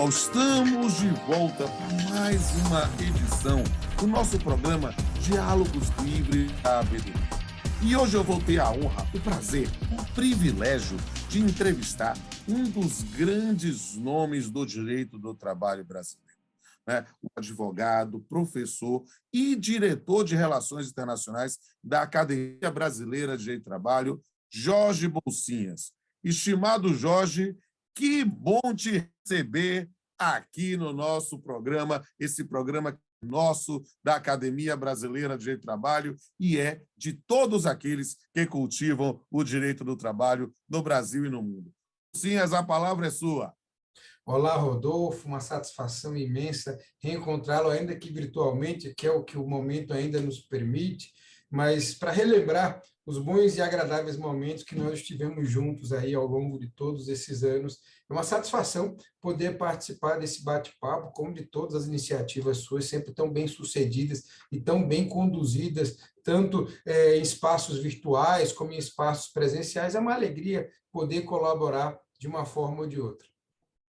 pessoal, estamos de volta para mais uma edição do nosso programa Diálogos Livres da ABD. E hoje eu vou ter a honra, o prazer, o privilégio de entrevistar um dos grandes nomes do direito do trabalho brasileiro, né? O advogado, professor e diretor de Relações Internacionais da Academia Brasileira de Direito do Trabalho, Jorge Bolsinhas. Estimado Jorge, que bom te receber aqui no nosso programa, esse programa nosso da Academia Brasileira de Direito do Trabalho e é de todos aqueles que cultivam o direito do trabalho no Brasil e no mundo. Bolsinhas, a palavra é sua. Olá, Rodolfo, uma satisfação imensa reencontrá-lo, ainda que virtualmente, que é o que o momento ainda nos permite, mas para relembrar os bons e agradáveis momentos que nós estivemos juntos aí ao longo de todos esses anos. É uma satisfação poder participar desse bate-papo, como de todas as iniciativas suas, sempre tão bem sucedidas e tão bem conduzidas, tanto em espaços virtuais como em espaços presenciais. É uma alegria poder colaborar de uma forma ou de outra.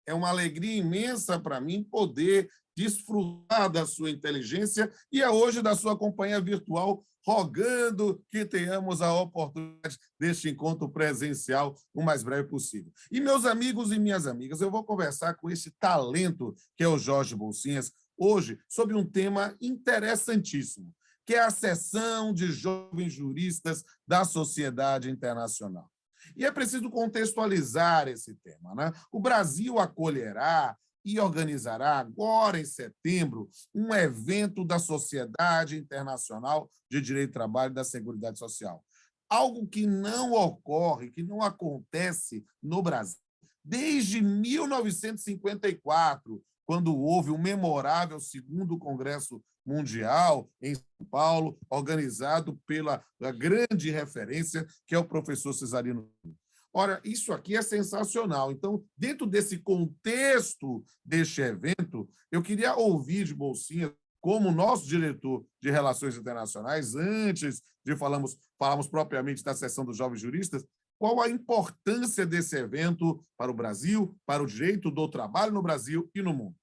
É uma alegria imensa para mim poder desfrutar da sua inteligência e é hoje da sua companhia virtual, rogando que tenhamos a oportunidade deste encontro presencial o mais breve possível. E, meus amigos e minhas amigas, eu vou conversar com esse talento que é o Jorge Bolsinhas, hoje, sobre um tema interessantíssimo, que é a seção de jovens juristas da Sociedade Internacional. E é preciso contextualizar esse tema, né? O Brasil acolherá e organizará agora, em setembro, um evento da Sociedade Internacional de Direito do Trabalho e da Seguridade Social. Algo que não ocorre, que não acontece no Brasil desde 1954, quando houve o memorável segundo Congresso Mundial em São Paulo, organizado pela grande referência, que é o professor Cesarino. Ora, isso aqui é sensacional. Então, dentro desse contexto deste evento, eu queria ouvir de Bolsinhas, como nosso diretor de Relações Internacionais, antes de falarmos propriamente da sessão dos jovens juristas, qual a importância desse evento para o Brasil, para o direito do trabalho no Brasil e no mundo?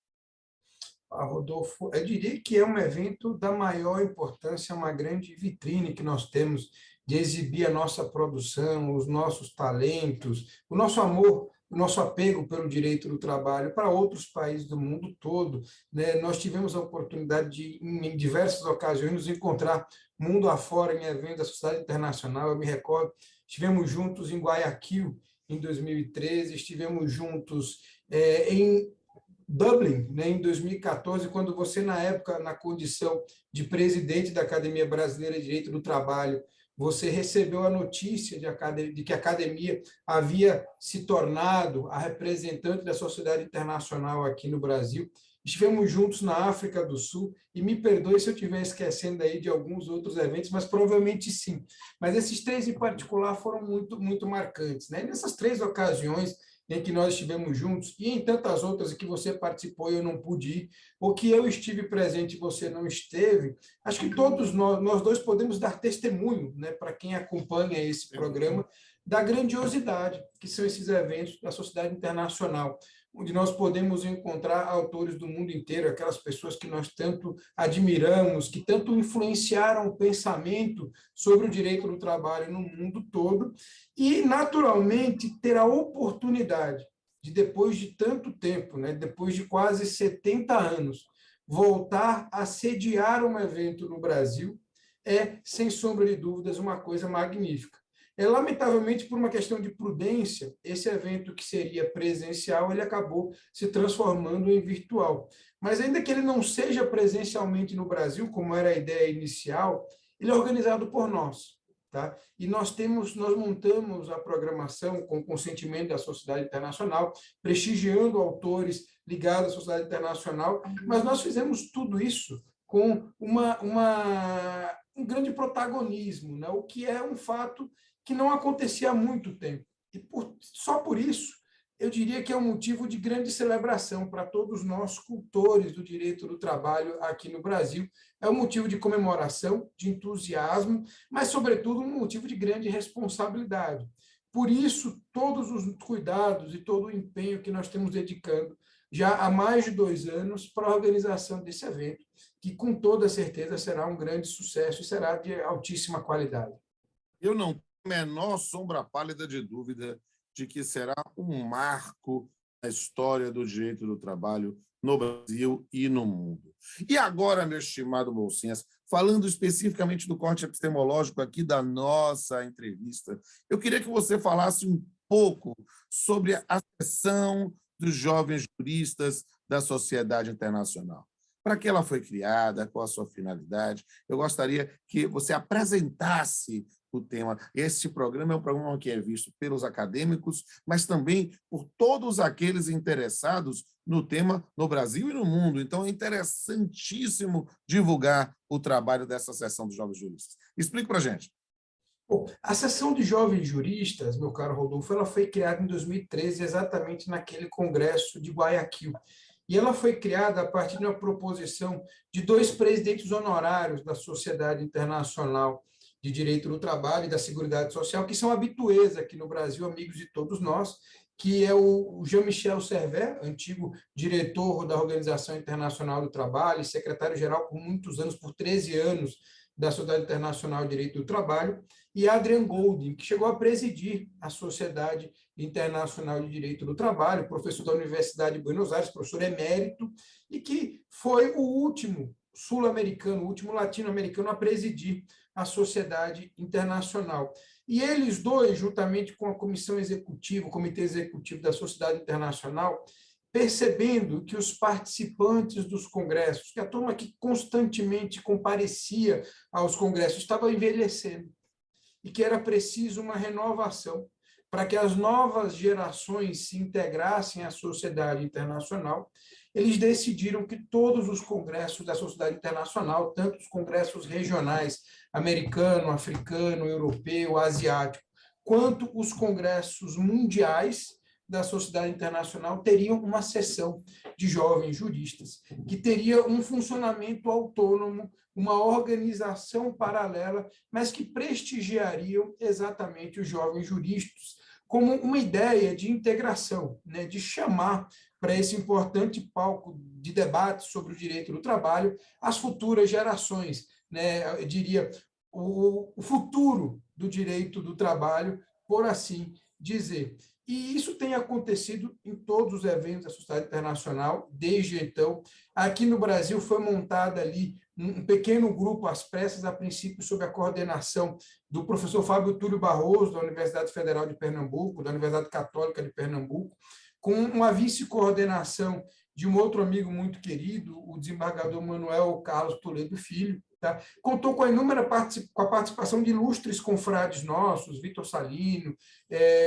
Rodolfo, eu diria que é um evento da maior importância, uma grande vitrine que nós temos de exibir a nossa produção, os nossos talentos, o nosso amor, o nosso apego pelo direito do trabalho para outros países do mundo todo, né? Nós tivemos a oportunidade de, em diversas ocasiões, nos encontrar mundo afora em eventos da Sociedade Internacional. Eu me recordo, estivemos juntos em Guayaquil, em 2013, estivemos juntos em Dublin, né, em 2014, quando você, na época, na condição de presidente da Academia Brasileira de Direito do Trabalho, você recebeu a notícia de que a academia havia se tornado a representante da sociedade internacional aqui no Brasil. Estivemos juntos na África do Sul, e me perdoe se eu estiver esquecendo aí de alguns outros eventos, mas provavelmente sim. Mas esses três em particular foram muito, muito marcantes, né? Nessas três ocasiões em que nós estivemos juntos, e em tantas outras em que você participou e eu não pude ir, ou que eu estive presente e você não esteve, acho que todos nós dois podemos dar testemunho, né, para quem acompanha esse programa, da grandiosidade que são esses eventos da sociedade internacional, onde nós podemos encontrar autores do mundo inteiro, aquelas pessoas que nós tanto admiramos, que tanto influenciaram o pensamento sobre o direito do trabalho no mundo todo, e, naturalmente, ter a oportunidade de, depois de tanto tempo, né, depois de quase 70 anos, voltar a sediar um evento no Brasil é, sem sombra de dúvidas, uma coisa magnífica. Lamentavelmente, por uma questão de prudência, esse evento que seria presencial, ele acabou se transformando em virtual. Mas ainda que ele não seja presencialmente no Brasil, como era a ideia inicial, ele é organizado por nós. Tá? E nós montamos a programação com o consentimento da Sociedade Internacional, prestigiando autores ligados à Sociedade Internacional, mas nós fizemos tudo isso com um grande protagonismo, né? O que é um fato que não acontecia há muito tempo. E só por isso, eu diria que é um motivo de grande celebração para todos nós, cultores do direito do trabalho aqui no Brasil. É um motivo de comemoração, de entusiasmo, mas, sobretudo, um motivo de grande responsabilidade. Por isso, todos os cuidados e todo o empenho que nós estamos dedicando já há mais de 2 anos para a organização desse evento, que com toda certeza será um grande sucesso e será de altíssima qualidade. Eu não tenho a menor sombra pálida de dúvida de que será um marco na história do direito do trabalho no Brasil e no mundo. E agora, meu estimado Bolsinhas, falando especificamente do corte epistemológico aqui da nossa entrevista, eu queria que você falasse um pouco sobre a seção dos jovens juristas da Sociedade Internacional. Para que ela foi criada, qual a sua finalidade? Eu gostaria que você apresentasse o tema. Este programa é um programa que é visto pelos acadêmicos, mas também por todos aqueles interessados no tema no Brasil e no mundo. Então, é interessantíssimo divulgar o trabalho dessa seção dos jovens juristas. Explique para a gente. Bom, a Seção de Jovens Juristas, meu caro Rodolfo, ela foi criada em 2013, exatamente naquele congresso de Guayaquil. E ela foi criada a partir de uma proposição de 2 presidentes honorários da Sociedade Internacional de Direito do Trabalho e da Seguridade Social, que são habituês aqui no Brasil, amigos de todos nós, que é o Jean-Michel Servet, antigo diretor da Organização Internacional do Trabalho, secretário-geral por muitos anos, por 13 anos, da Sociedade Internacional de Direito do Trabalho, e Adrian Goldin, que chegou a presidir a Sociedade Internacional de Direito do Trabalho, professor da Universidade de Buenos Aires, professor emérito, e que foi o último sul-americano, o último latino-americano a presidir a Sociedade Internacional. E eles dois, juntamente com a comissão executiva, o comitê executivo da Sociedade Internacional, percebendo que os participantes dos congressos, que a turma que constantemente comparecia aos congressos, estava envelhecendo e que era preciso uma renovação para que as novas gerações se integrassem à sociedade internacional, eles decidiram que todos os congressos da sociedade internacional, tanto os congressos regionais, americano, africano, europeu, asiático, quanto os congressos mundiais da sociedade internacional, teriam uma seção de jovens juristas, que teria um funcionamento autônomo, uma organização paralela, mas que prestigiariam exatamente os jovens juristas, como uma ideia de integração, né, de chamar para esse importante palco de debate sobre o direito do trabalho as futuras gerações, né, eu diria, o futuro do direito do trabalho, por assim dizer. E isso tem acontecido em todos os eventos da sociedade internacional, desde então. Aqui no Brasil foi montada ali um pequeno grupo, às pressas, a princípio, sob a coordenação do professor Fábio Túlio Barroso, da Universidade Federal de Pernambuco, da Universidade Católica de Pernambuco, com uma vice-coordenação de um outro amigo muito querido, o desembargador Manuel Carlos Toledo Filho. Tá? Contou com com a participação de ilustres confrades nossos, Vitor Salino,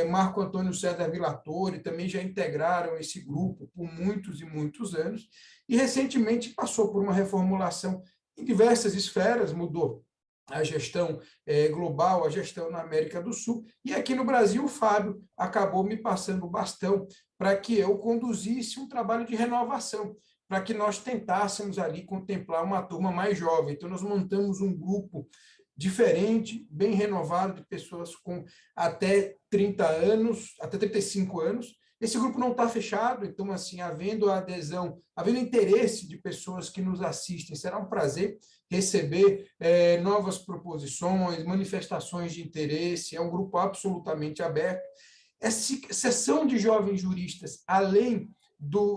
Marco Antônio César Villatore, também já integraram esse grupo por muitos e muitos anos, e recentemente passou por uma reformulação em diversas esferas, mudou a gestão global, a gestão na América do Sul, e aqui no Brasil o Fábio acabou me passando o bastão para que eu conduzisse um trabalho de renovação, para que nós tentássemos ali contemplar uma turma mais jovem. Então, nós montamos um grupo diferente, bem renovado, de pessoas com até 30 anos, até 35 anos. Esse grupo não está fechado, então, assim, havendo adesão, havendo interesse de pessoas que nos assistem, será um prazer receber novas proposições, manifestações de interesse. É um grupo absolutamente aberto. Essa seção de jovens juristas, além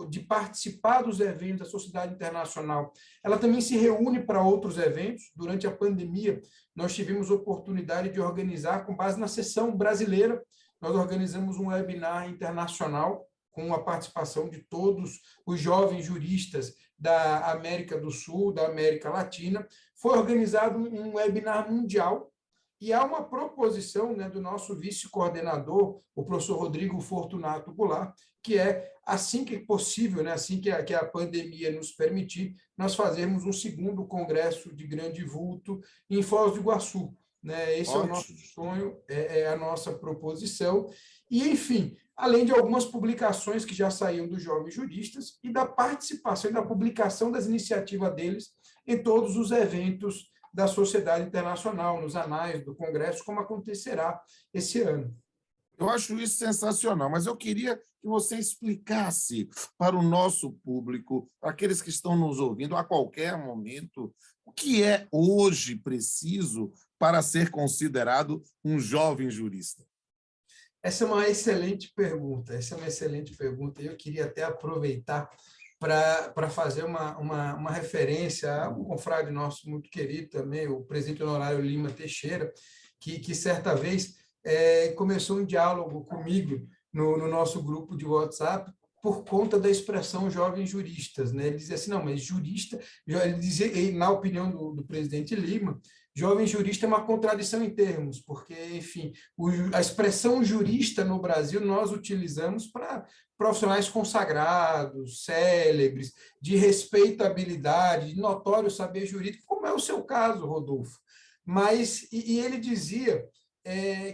de participar dos eventos da Sociedade Internacional, ela também se reúne para outros eventos. Durante a pandemia, nós tivemos oportunidade de organizar, com base na seção brasileira, nós organizamos um webinar internacional com a participação de todos os jovens juristas da América do Sul, da América Latina. Foi organizado um webinar mundial, e há uma proposição, né, do nosso vice-coordenador, o professor Rodrigo Fortunato Goulart, que é, assim que possível, né, assim que a pandemia nos permitir, nós fazermos um segundo congresso de grande vulto em Foz do Iguaçu. Né? Esse Ótimo. É o nosso sonho, é a nossa proposição. E, enfim, além de algumas publicações que já saíram dos jovens juristas e da participação e da publicação das iniciativas deles em todos os eventos da Sociedade Internacional, nos anais do Congresso, como acontecerá esse ano. Eu acho isso sensacional, mas eu queria que você explicasse para o nosso público, para aqueles que estão nos ouvindo a qualquer momento, o que é hoje preciso para ser considerado um jovem jurista. Essa é uma excelente pergunta, essa é uma excelente pergunta, e eu queria até aproveitar para fazer uma referência a um confrade nosso muito querido também, o presidente honorário Lima Teixeira, que certa vez começou um diálogo comigo no nosso grupo de WhatsApp por conta da expressão jovens juristas, né? Ele dizia assim, não, mas jurista, ele dizia, na opinião do presidente Lima, jovem jurista é uma contradição em termos, porque, enfim, a expressão jurista no Brasil nós utilizamos para profissionais consagrados, célebres, de respeitabilidade, de notório saber jurídico, como é o seu caso, Rodolfo. Mas, e ele dizia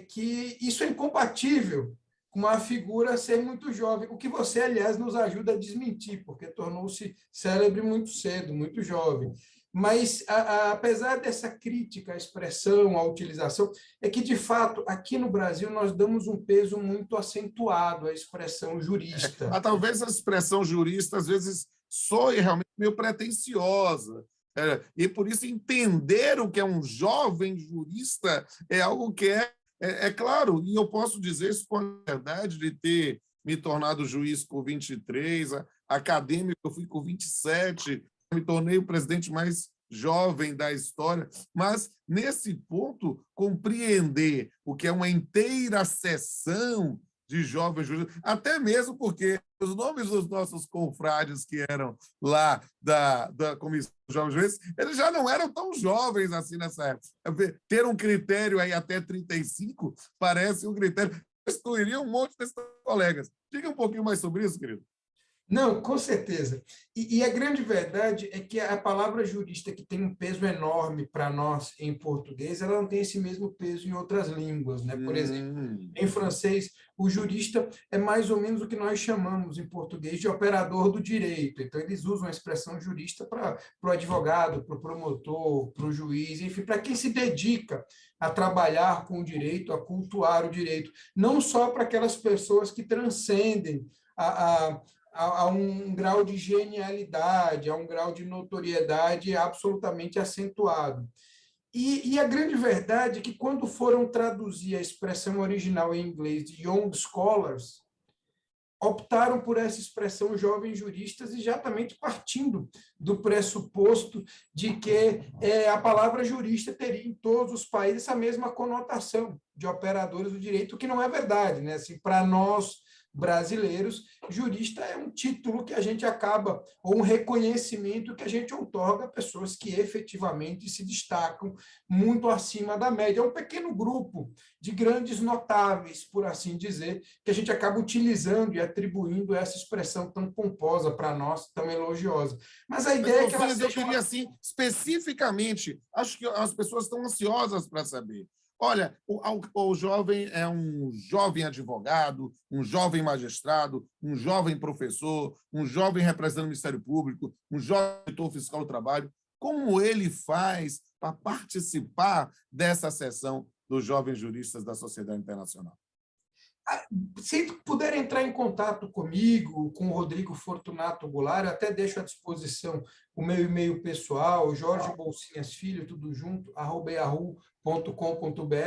que isso é incompatível com uma figura ser muito jovem, o que você, aliás, nos ajuda a desmentir, porque tornou-se célebre muito cedo, muito jovem. Mas, apesar dessa crítica à expressão, à utilização, é que, de fato, aqui no Brasil, nós damos um peso muito acentuado à expressão jurista. Talvez a expressão jurista, às vezes, soe realmente meio pretensiosa. E, por isso, entender o que é um jovem jurista é algo que é claro, e eu posso dizer isso com a verdade de ter me tornado juiz com 23, acadêmico eu fui com 27, me tornei o presidente mais jovem da história, mas, nesse ponto, compreender o que é uma inteira sessão de jovens juristas, até mesmo porque os nomes dos nossos confrades que eram lá da Comissão de Jovens Juízes, eles já não eram tão jovens assim nessa época. Ter um critério aí até 35 parece um critério que excluiria um monte desses colegas. Diga um pouquinho mais sobre isso, querido. Não, com certeza. E a grande verdade é que a palavra jurista, que tem um peso enorme para nós em português, ela não tem esse mesmo peso em outras línguas, né? Por exemplo, em francês, o jurista é mais ou menos o que nós chamamos em português de operador do direito. Então, eles usam a expressão jurista para o advogado, para o promotor, para o juiz, enfim, para quem se dedica a trabalhar com o direito, a cultuar o direito. Não só para aquelas pessoas que transcendem a um grau de genialidade, a um grau de notoriedade absolutamente acentuado. E a grande verdade é que, quando foram traduzir a expressão original em inglês de Young Scholars, optaram por essa expressão jovens juristas, exatamente partindo do pressuposto de que a palavra jurista teria em todos os países a mesma conotação de operadores do direito, o que não é verdade, né? Assim, para nós brasileiros, jurista é um título que a gente acaba, ou um reconhecimento que a gente outorga a pessoas que efetivamente se destacam muito acima da média. É um pequeno grupo de grandes notáveis, por assim dizer, que a gente acaba utilizando e atribuindo essa expressão tão pomposa para nós, tão elogiosa. Mas a ideia é que ela seja... Eu queria, assim, especificamente, acho que as pessoas estão ansiosas para saber. Olha, o jovem é um jovem advogado, um jovem magistrado, um jovem professor, um jovem representante do Ministério Público, um jovem auditor fiscal do trabalho. Como ele faz para participar dessa sessão dos jovens juristas da Sociedade Internacional? Se puder entrar em contato comigo, com o Rodrigo Fortunato Goulart, eu até deixo à disposição o meu e-mail pessoal, Jorge Bolsinhas Filho, tudo junto, @yahoo.com.br.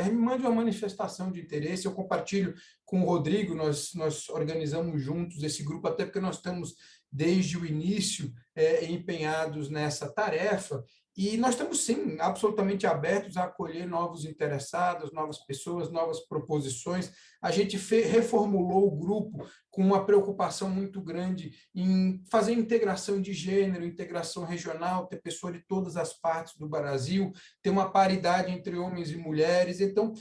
Me mande uma manifestação de interesse, eu compartilho com o Rodrigo, nós organizamos juntos esse grupo, até porque nós estamos, desde o início, empenhados nessa tarefa. E nós estamos, sim, absolutamente abertos a acolher novos interessados, novas pessoas, novas proposições. A gente reformulou o grupo com uma preocupação muito grande em fazer integração de gênero, integração regional, ter pessoas de todas as partes do Brasil, ter uma paridade entre homens e mulheres. Então,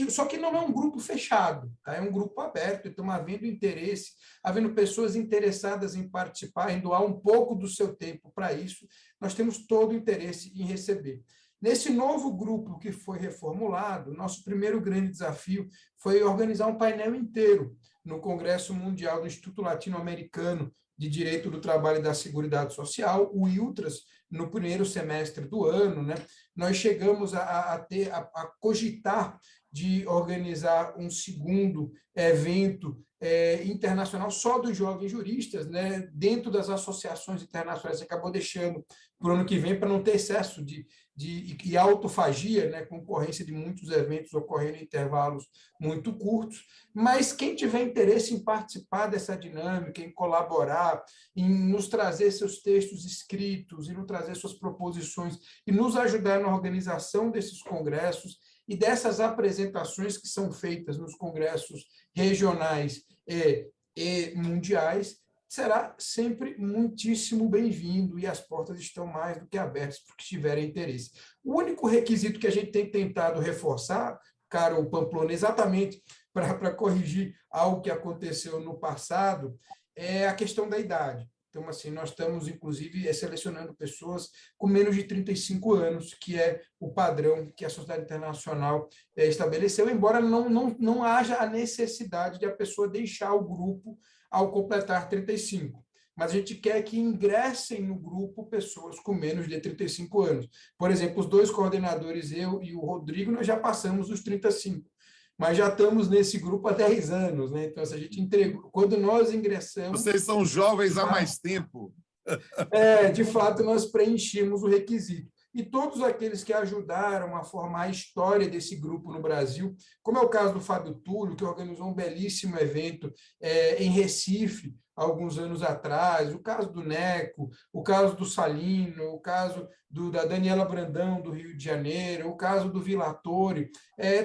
só que não é um grupo fechado, tá? É um grupo aberto. Então, havendo interesse, havendo pessoas interessadas em participar, em doar um pouco do seu tempo para isso, nós temos todo o interesse em receber. Nesse novo grupo que foi reformulado, nosso primeiro grande desafio foi organizar um painel inteiro no Congresso Mundial do Instituto Latino-Americano de Direito do Trabalho e da Seguridade Social, o IUTRAS, no primeiro semestre do ano, né, nós chegamos a cogitar de organizar um segundo evento internacional só dos jovens juristas, né, dentro das associações internacionais. Acabou deixando para o ano que vem para não ter excesso e autofagia, né, concorrência de muitos eventos ocorrendo em intervalos muito curtos, mas quem tiver interesse em participar dessa dinâmica, em colaborar, em nos trazer seus textos escritos, e nos trazer suas proposições, e nos ajudar na organização desses congressos e dessas apresentações que são feitas nos congressos regionais e mundiais, será sempre muitíssimo bem-vindo e as portas estão mais do que abertas para que tiverem interesse. O único requisito que a gente tem tentado reforçar, caro Pamplona, exatamente para corrigir algo que aconteceu no passado, é a questão da idade. Então, assim, nós estamos, inclusive, selecionando pessoas com menos de 35 anos, que é o padrão que a Sociedade Internacional estabeleceu, embora não haja a necessidade de a pessoa deixar o grupo ao completar 35. Mas a gente quer que ingressem no grupo pessoas com menos de 35 anos. Por exemplo, os dois coordenadores, eu e o Rodrigo, nós já passamos os 35. Mas já estamos nesse grupo há 10 anos, né? Então, se a gente entregou, quando nós ingressamos... Vocês são jovens há mais tempo. De fato, nós preenchemos o requisito. E todos aqueles que ajudaram a formar a história desse grupo no Brasil, como é o caso do Fábio Túlio, que organizou um belíssimo evento em Recife, alguns anos atrás, o caso do Neco, o caso do Salino, o caso da Daniela Brandão, do Rio de Janeiro, o caso do Vilatore,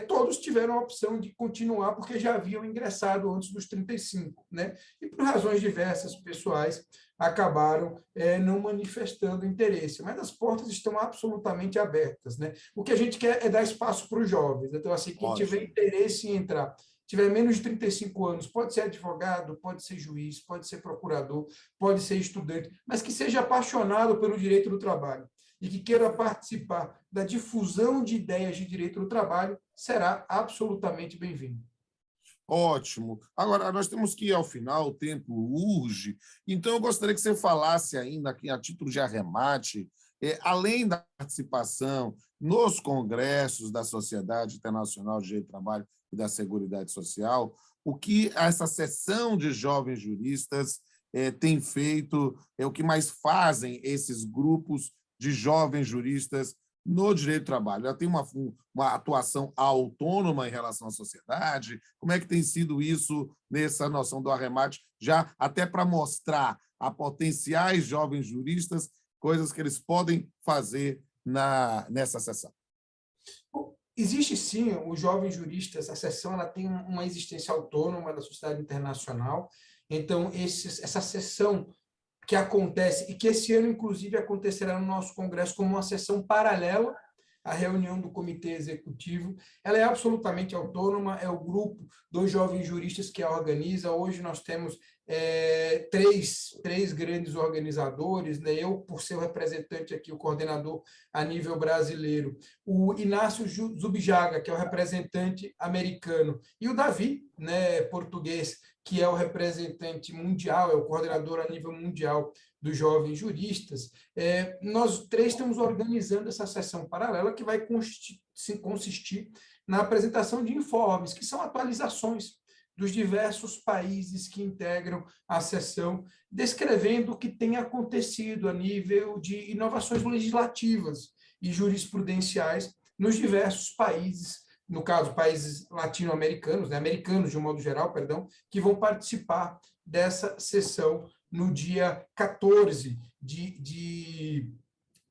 todos tiveram a opção de continuar porque já haviam ingressado antes dos 35, né? E por razões diversas, pessoais, acabaram não manifestando interesse, mas as portas estão absolutamente abertas, né? O que a gente quer é dar espaço para os jovens. Então, assim, quem tiver interesse em entrar, tiver menos de 35 anos, pode ser advogado, pode ser juiz, pode ser procurador, pode ser estudante, mas que seja apaixonado pelo direito do trabalho e que queira participar da difusão de ideias de direito do trabalho, será absolutamente bem-vindo. Ótimo. Agora, nós temos que ir ao final, o tempo urge, então eu gostaria que você falasse ainda aqui, a título de arremate, além da participação nos congressos da Sociedade Internacional de Direito do Trabalho e da Seguridade Social, o que essa seção de jovens juristas tem feito, o que mais fazem esses grupos de jovens juristas no direito do trabalho? Ela tem uma atuação autônoma em relação à sociedade? Como é que tem sido isso nessa noção do arremate, já até para mostrar a potenciais jovens juristas coisas que eles podem fazer nessa sessão? Existe, sim, os jovens juristas, a sessão ela tem uma existência autônoma da Sociedade Internacional, então essa sessão que acontece, e que esse ano, inclusive, acontecerá no nosso congresso como uma sessão paralela à reunião do comitê executivo, ela é absolutamente autônoma, é o grupo dos jovens juristas que a organiza. Hoje nós temos três grandes organizadores, né? Eu, por ser o representante aqui, o coordenador a nível brasileiro, o Inácio Zubijaga, que é o representante americano, e o Davi, né, português, que é o representante mundial, é o coordenador a nível mundial dos jovens juristas. Nós três estamos organizando essa sessão paralela que vai consistir na apresentação de informes, que são atualizações dos diversos países que integram a sessão, descrevendo o que tem acontecido a nível de inovações legislativas e jurisprudenciais nos diversos países, no caso, países latino-americanos, né, americanos de um modo geral, perdão, que vão participar dessa sessão no dia 14 de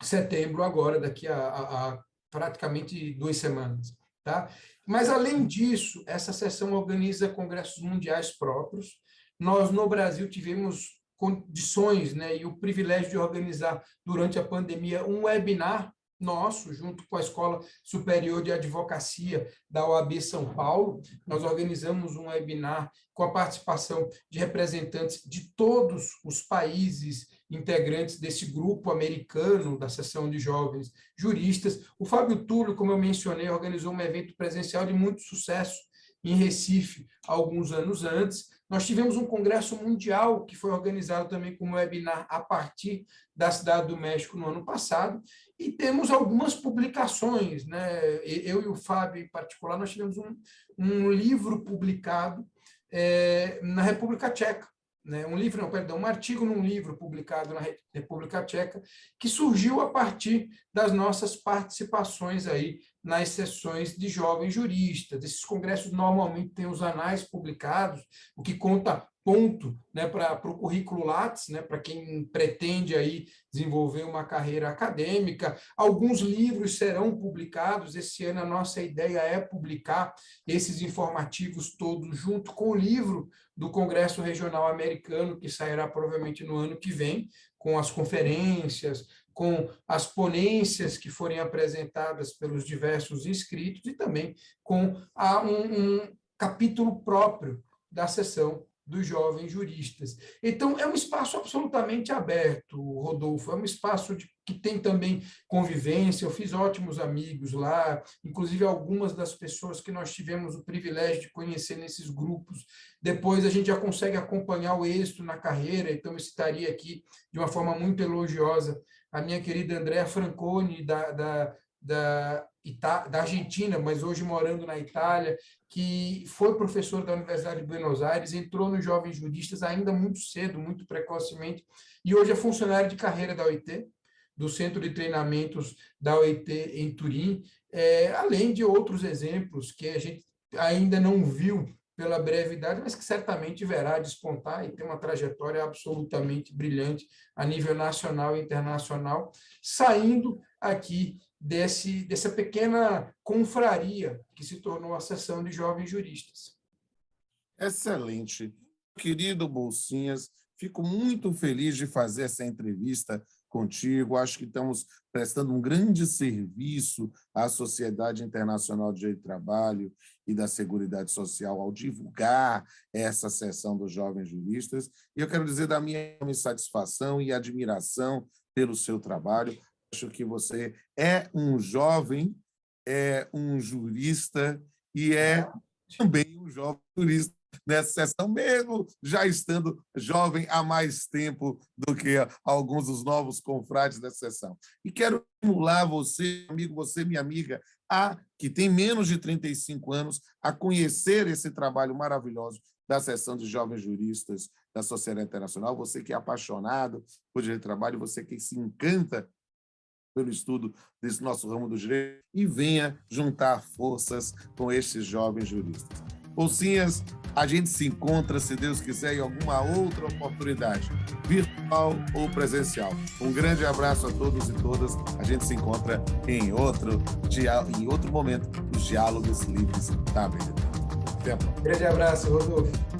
setembro, agora, daqui a praticamente 2 semanas. Tá? Mas, além disso, essa sessão organiza congressos mundiais próprios. Nós, no Brasil, tivemos condições, né, e o privilégio de organizar, durante a pandemia, um webinar nosso, junto com a Escola Superior de Advocacia da OAB São Paulo. Nós organizamos um webinar com a participação de representantes de todos os países integrantes desse grupo americano da Seção de Jovens Juristas. O Fábio Túlio, como eu mencionei, organizou um evento presencial de muito sucesso em Recife, alguns anos antes. Nós tivemos um congresso mundial que foi organizado também com um webinar a partir da Cidade do México no ano passado, e temos algumas publicações, né? Eu e o Fábio, em particular, nós tivemos um livro publicado na República Tcheca, né? Um artigo num livro publicado na República Tcheca, que surgiu a partir das nossas participações aí nas sessões de jovens juristas. Esses congressos normalmente têm os anais publicados, o que conta ponto, né, para o currículo Lattes, né, para quem pretende aí desenvolver uma carreira acadêmica. Alguns livros serão publicados. Esse ano a nossa ideia é publicar esses informativos todos junto com o livro do Congresso Regional Americano, que sairá provavelmente no ano que vem, com as conferências, com as ponências que forem apresentadas pelos diversos inscritos e também com um capítulo próprio da sessão dos jovens juristas. Então, é um espaço absolutamente aberto, Rodolfo, é um espaço que tem também convivência. Eu fiz ótimos amigos lá, inclusive algumas das pessoas que nós tivemos o privilégio de conhecer nesses grupos. Depois a gente já consegue acompanhar o êxito na carreira, então eu citaria aqui de uma forma muito elogiosa a minha querida Andrea Franconi, da Argentina, mas hoje morando na Itália, que foi professor da Universidade de Buenos Aires, entrou nos Jovens Juristas ainda muito cedo, muito precocemente, e hoje é funcionário de carreira da OIT, do Centro de Treinamentos da OIT em Turim, além de outros exemplos que a gente ainda não viu pela brevidade, mas que certamente verá despontar e ter uma trajetória absolutamente brilhante a nível nacional e internacional, saindo aqui dessa pequena confraria que se tornou a Seção de Jovens Juristas. Excelente. Querido Bolsinhas, fico muito feliz de fazer essa entrevista contigo. Acho que estamos prestando um grande serviço à Sociedade Internacional de Direito do Trabalho e da Seguridade Social ao divulgar essa sessão dos jovens juristas. E eu quero dizer da minha satisfação e admiração pelo seu trabalho. Acho que você é um jovem, é um jurista e é também um jovem jurista nessa sessão, mesmo já estando jovem há mais tempo do que alguns dos novos confrades dessa sessão. E quero estimular você, amigo, você, minha amiga, que tem menos de 35 anos, a conhecer esse trabalho maravilhoso da Seção de Jovens Juristas da Sociedade Internacional. Você que é apaixonado por direito do trabalho, você que se encanta pelo estudo desse nosso ramo do direito, e venha juntar forças com estes jovens juristas. Bolsinhas, a gente se encontra, se Deus quiser, em alguma outra oportunidade, virtual ou presencial. Um grande abraço a todos e todas. A gente se encontra em outro momento dos Diálogos Livres da América. Até a próxima. Grande abraço, Rodolfo.